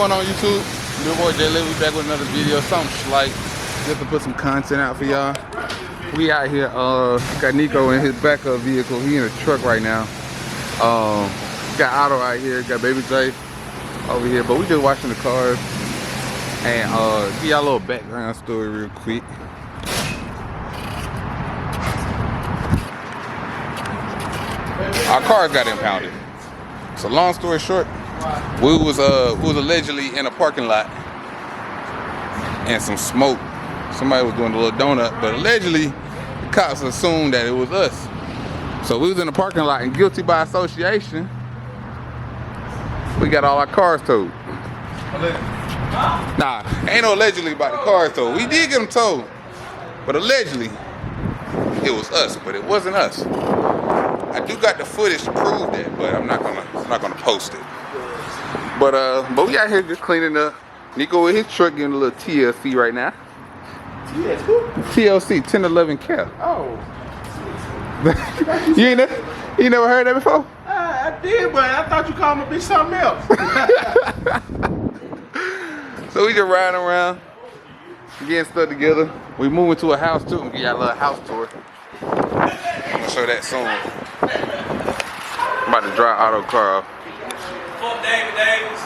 going on YouTube? Your boy Jay Lee, we back with another video, something slight, just to put some content out for y'all. We out here, got Nico in his backup vehicle. He in a truck right now. Got Otto right here, got Baby J over here, but we just watching the cars. And give y'all a little background story real quick. Our cars got impounded. So long story short, we was allegedly in a parking lot and some smoke. Somebody was doing a little donut, but allegedly the cops assumed that it was us. So we was in the parking lot and guilty by association, we got all our cars towed. Nah, ain't no allegedly about the cars towed. We did get them towed, but allegedly it was us, but it wasn't us. I do got the footage to prove that, but I'm not gonna post it. But we out here just cleaning up. Nico with his truck getting a little TLC right now. TLC, 1011 cap. Oh. You never heard that before? I did, but I thought you called me something else. So we just riding around, getting stuff together. We moving to a house too. We got a little house tour. I'm gonna show that soon. I'm about to drive Otto car off. Fuck David Davis.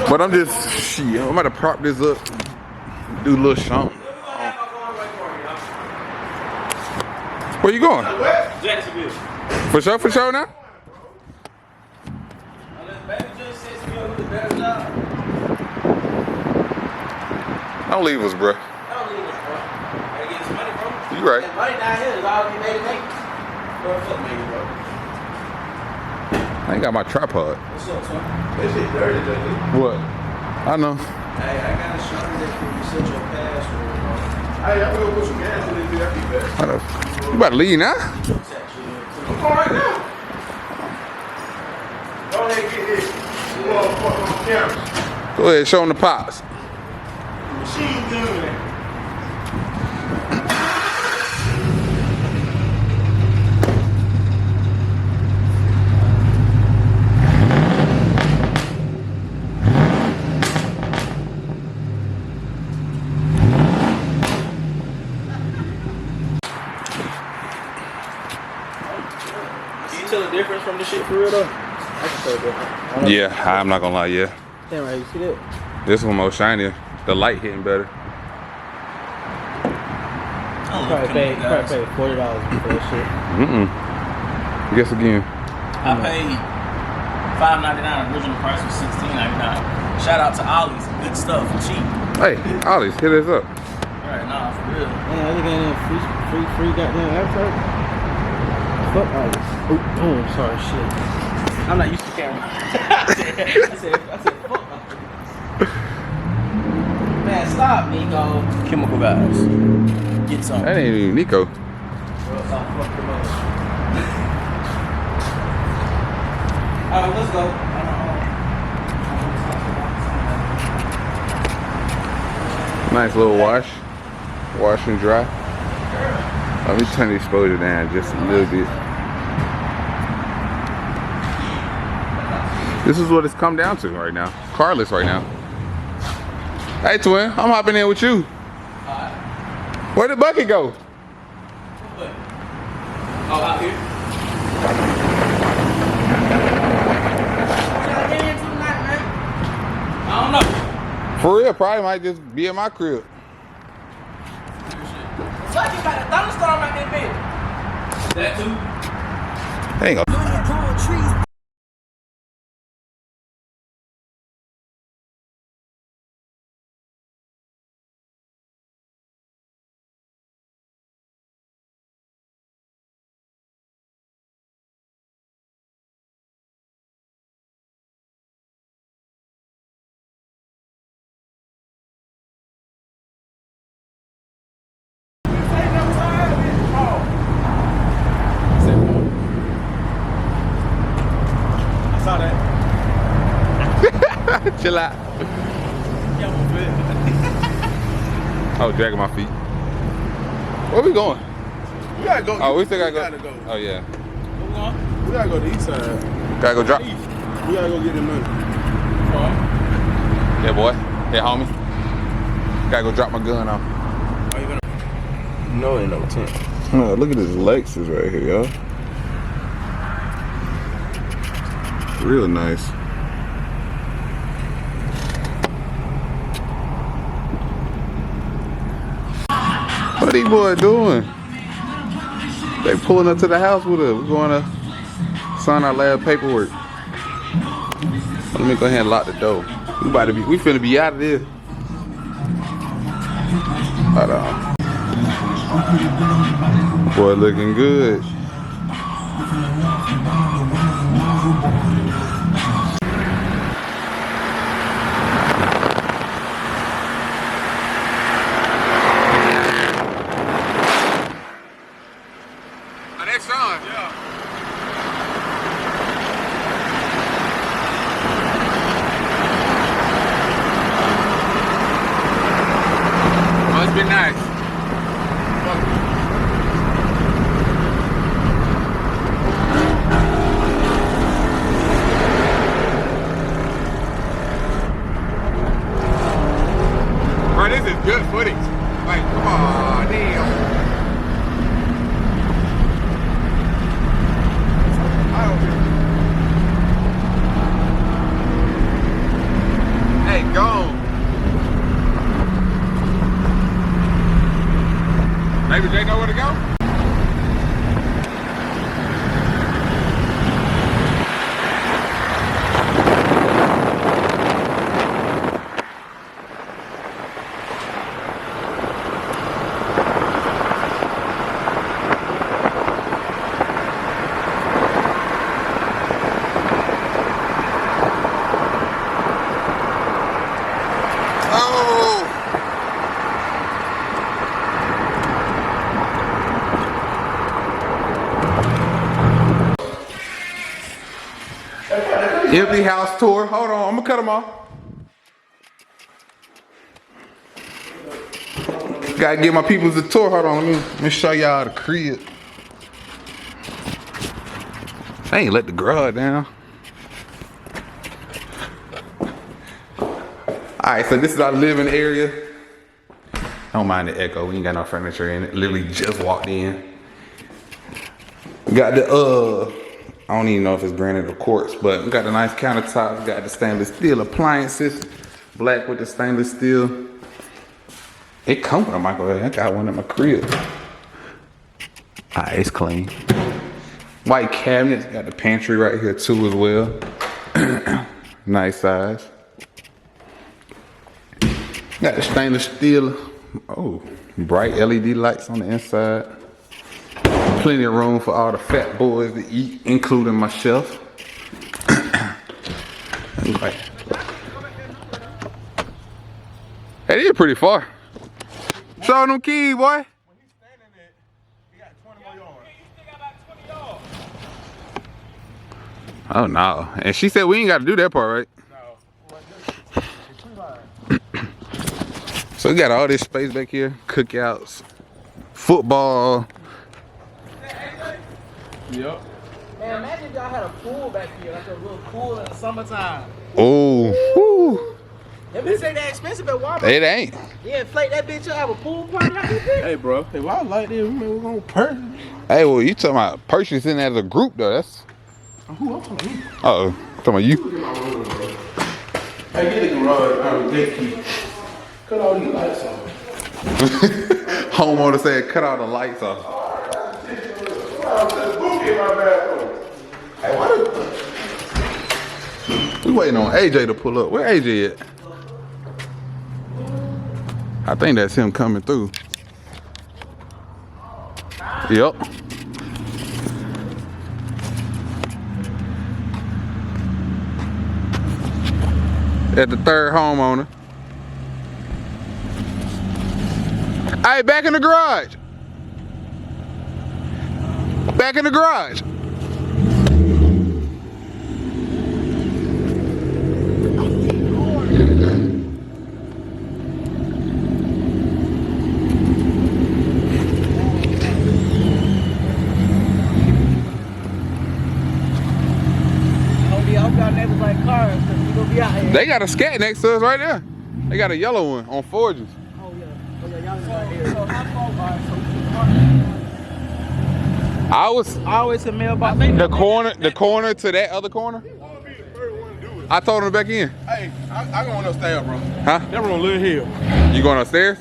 But I'm just, I'm about to prop this up, do a little something. Where you going? Jacksonville. For sure now? Don't leave us, bro. You right. Money down here is all you made make. Fuck me, bro. I ain't got my tripod. What's up, son? This shit dirty, JD. What? I know. Hey, I got a shot that you set your password, bro. Hey, I'm gonna put some gas in this bitch. I'll be back. You about to leave now? I'm going right now. Go ahead and get this. You want to fuck on camera. Go ahead, show them the pops. Machine gun. Tell the difference from this shit for real though? I can tell the difference. Yeah, I'm not gonna lie, yeah. Damn right, you see that? This one more shinier. The light hitting better. Probably paid $40 for that shit. Guess again. I paid $5.99. Original price was $16.99. Shout out to Ollie's, good stuff, cheap. Hey, Ollie's, hit us up. Right, nah, for real. Yeah, I think I did free goddamn advertising. Fuck Ollie's. Oh, sorry, shit. I'm not used to camera. I said fuck Ollie's. Man, stop, Nico. Chemical guys. Get some. That ain't even Nico. Alright, let's go. Nice little wash. Wash and dry. Let me turn the exposure down just a little bit. This is what it's come down to right now. Carless right now. Hey twin, I'm hopping in with you. Where did Bucket go? Oh, out here? I don't know. For real, probably might just be at my crib. Talking about a thunderstorm out that bitch. That too? Hang on. Chill out. Oh, dragging my feet. Where we going? We gotta go. Oh, we still gotta go. Oh, yeah. We gotta go to the east side. Gotta go drop. We gotta go get the money. Yeah, boy. Hey, homie. Gotta go drop my gun off. Are you gonna? No, ain't no tent. Oh, look at this Lexus right here, y'all. Real nice. What these boys doing? They pulling up to the house with us. We're going to sign our lab paperwork. Let me go ahead and lock the door. We finna be out of this. Hold on. Boy, looking good. Next on. Yeah. Must be nice. Bro, this is good footage. Like, come on, damn. Hey, go. Maybe they know where to go? Empty house tour. Hold on, I'm gonna cut them off. Gotta give my peoples a tour. Hold on, let me show y'all the crib. I ain't let the garage down. Alright, so this is our living area. Don't mind the echo, we ain't got no furniture in it. Literally just walked in. Got the I don't even know if it's granite or quartz, but we got the nice countertops, got the stainless steel appliances, black with the stainless steel. It comes with a microwave. I got one in my crib. Alright, it's clean. White cabinets, got the pantry right here too as well. Nice size. Got the stainless steel, bright LED lights on the inside. Plenty of room for all the fat boys to eat, including myself. Hey, it is pretty far. Show them keys, boy. When he's standing there, he got 20 more yards. Oh no. And she said we ain't got to do that part, right? No. So we got all this space back here. Cookouts, football. Yep. Man, imagine if y'all had a pool back here, like a little pool in the summertime. Oh, woo. That bitch ain't that expensive at Walmart. It ain't. Yeah, inflate that bitch up, have a pool party like this. Hey, bro. If I like this, we're gonna purchase. Hey, well, you talking about purchasing as a group though? That's. Who I'm talking about? Uh-oh. Talking about you? Hey, get the garage out of that key. Cut all these lights off. Homeowner said cut all the lights off. Hey, what? We waiting on AJ to pull up. Where AJ at? I think that's him coming through. Yep. At the third homeowner. Hey, back in the garage. Back in the garage. They got a scat next to us right there. They got a yellow one on Forges. Oh yeah, y'all is right here. So how far? I Always a mailbox. the corner to that other corner. I told him to back in. Hey, I going upstairs, bro. Huh? That room lit here. You going upstairs?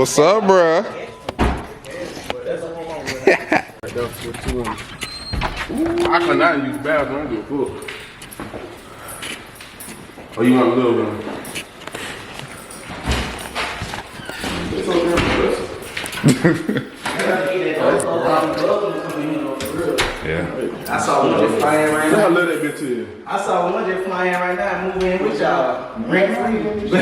What's up, bruh? I could not use the bathroom. I don't give a fuck. Oh, you want a little one? It's Yeah. I saw one just flying right I now. let that bitch to you. I saw one just flying right now. Moving in with y'all. Rent free.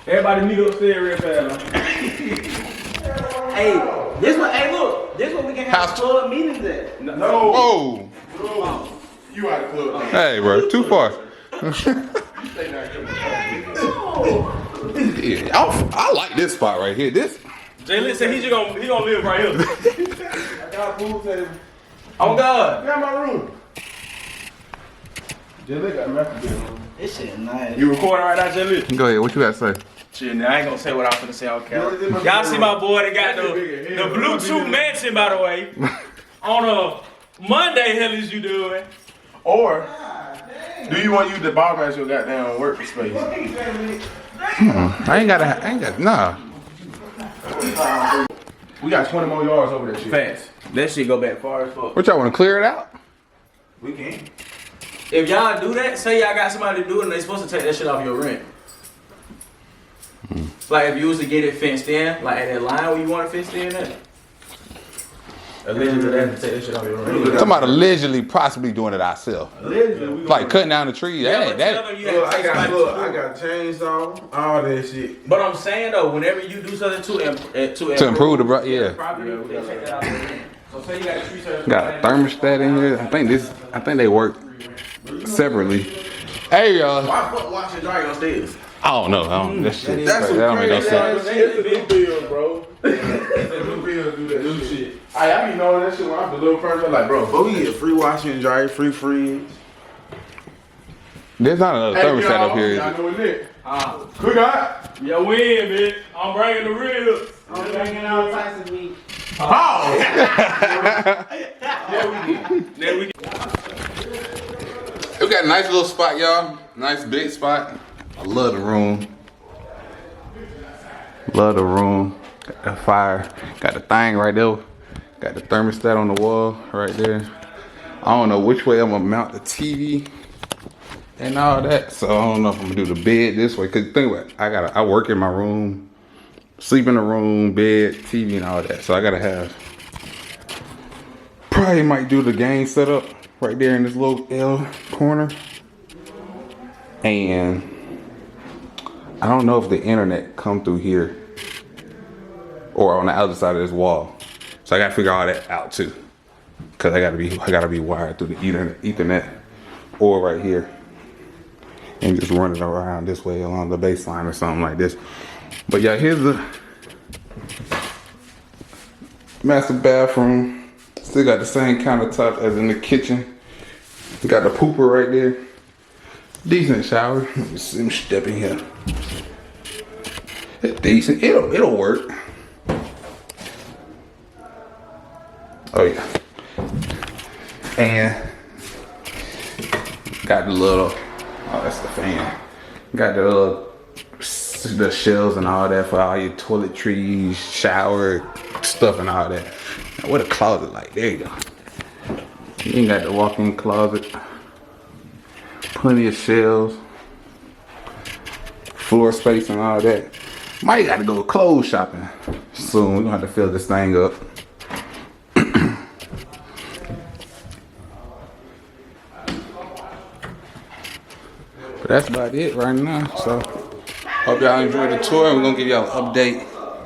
Everybody meet upstairs real fast. Hey, this one. Hey, look. This one we can have House- club meetings at. No. Whoa. You out of club. Hey, bro. Too far. Yeah, I like this spot right here. This. Jalen said he gonna live right here. I got a pool table. Oh God. Got my room. Jay got a master bedroom. This shit nice. You recording right now, Jalen? Go ahead. What you got to say? Shit, now I ain't gonna say what I was finna say on camera. Y'all see my boy that got the Bluetooth mansion, by the way. On a Monday, hell is you doing? Or do you want to use the bar as your goddamn workspace? I ain't got, nah. We got 20 more yards over that shit. Fast. That shit go back far as fuck. What y'all want to clear it out? We can. If y'all do that, say y'all got somebody to do it and they supposed to take that shit off your rent. Like if you was to get it fenced in, like at that line where you want it fenced in at. Allegedly, they have to take that shit off your rent. Somebody allegedly possibly doing it ourselves. Like cutting down the tree. That, Tell that, them you have to take somebody to do it. I got chainsaw, all that shit. But I'm saying though, whenever you do something to improve the, yeah. property, they take that out of the rent. So say you got a tree service. Got a thermostat in here. I think they work separately. Hey, y'all. Why fuck wash and dry upstairs? I don't know. That shit. That's that don't make no sense. It's a new bill, bro. It's a new bill do that new shit. I be knowing that shit when I was a little person. Like, bro, we get free washing and dry, free fridge. There's not another thermostat up here. Is I it? know what it. Who got? Yo, win, bitch. I'm bringing the real. I'm bringing all types of meat. Oh! Then we We got a nice little spot, y'all. Nice big spot. I love the room. Love the room. Got the fire. Got the thing right there. Got the thermostat on the wall right there. I don't know which way I'm gonna mount the TV and all that. So I don't know if I'm gonna do the bed this way. Cause think about it, I work in my room, sleep in the room, bed, TV and all that. So I gotta have, probably might do the game setup right there in this little L corner. And I don't know if the internet come through here or on the other side of this wall. So I gotta figure all that out too. Cause I gotta be wired through the Ethernet or right here. And just run it around this way along the baseline or something like this. But yeah, here's the master bathroom. Still got the same countertop as in the kitchen. Got the pooper right there. Decent shower. Let me see him step in here. It's decent. It'll work. Oh yeah. And got the little, oh that's the fan. Got the shelves and all that for all your toiletries, shower stuff and all that. Now, what a closet like, there you go. You ain't got the walk-in closet. Plenty of shelves. Floor space and all that. Might gotta go clothes shopping soon. We're gonna have to fill this thing up. But that's about it right now. So hope y'all enjoyed the tour. We're gonna give y'all an update.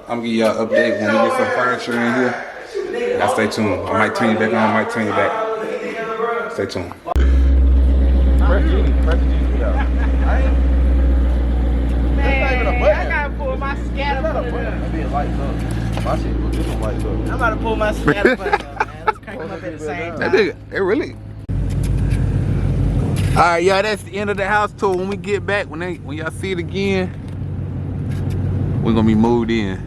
I'm gonna give y'all an update when we get some furniture in here. Y'all stay tuned. I might turn you back on, I might turn you back. Stay tuned. Man, I gotta pull my scatter button up. That be lights up. My shit, this one lights up. I'm about to pull my scatter button up, man. Let's crank them up at the same That time. nigga, it really. All right, y'all. That's the end of the house tour. When we get back, when y'all see it again, we're gonna be moved in.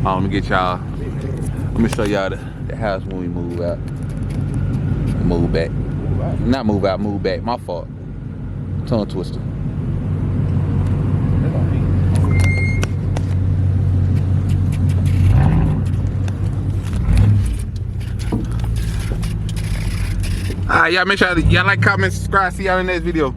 Let me get y'all. Let me show y'all the house when we move out. Move back. Not move out. Move back. My fault. Tongue twister. Alright, y'all make sure y'all like, comment, subscribe. See y'all in the next video.